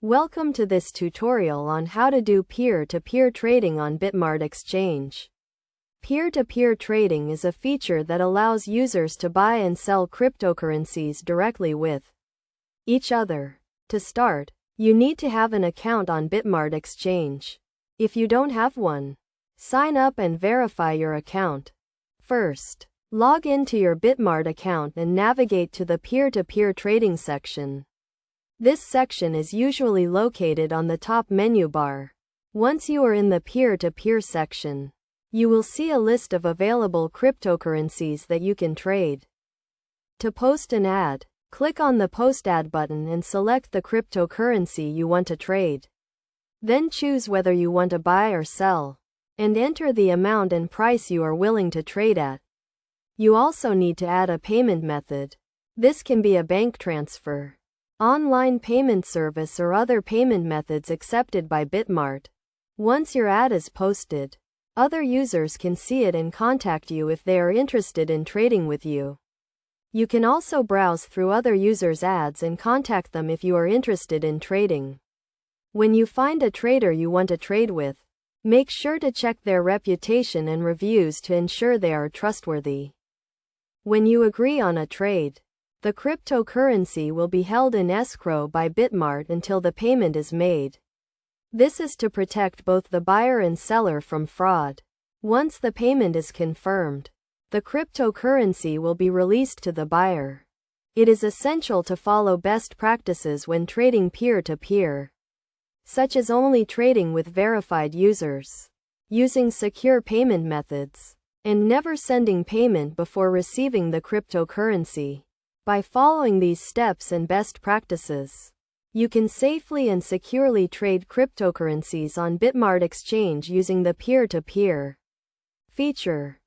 Welcome to this tutorial on how to do peer-to-peer trading on BitMart exchange. Peer-to-peer trading is a feature that allows users to buy and sell cryptocurrencies directly with each other. To start, you need to have an account on BitMart exchange. If you don't have one, sign up and verify your account. First, log into your BitMart account and navigate to the peer-to-peer trading section. This section is usually located on the top menu bar. Once you are in the peer-to-peer section, you will see a list of available cryptocurrencies that you can trade. To post an ad, click on the Post Ad button and select the cryptocurrency you want to trade. Then choose whether you want to buy or sell, and enter the amount and price you are willing to trade at. You also need to add a payment method. This can be a bank transfer, online payment service, or other payment methods accepted by BitMart. Once your ad is posted, other users can see it and contact you if they are interested in trading with you. You can also browse through other users' ads and contact them if you are interested in trading. When you find a trader you want to trade with, make sure to check their reputation and reviews to ensure they are trustworthy. When you agree on a trade, the cryptocurrency will be held in escrow by BitMart until the payment is made. This is to protect both the buyer and seller from fraud. Once the payment is confirmed, the cryptocurrency will be released to the buyer. It is essential to follow best practices when trading peer-to-peer, such as only trading with verified users, using secure payment methods, and never sending payment before receiving the cryptocurrency. By following these steps and best practices, you can safely and securely trade cryptocurrencies on BitMart exchange using the peer-to-peer feature.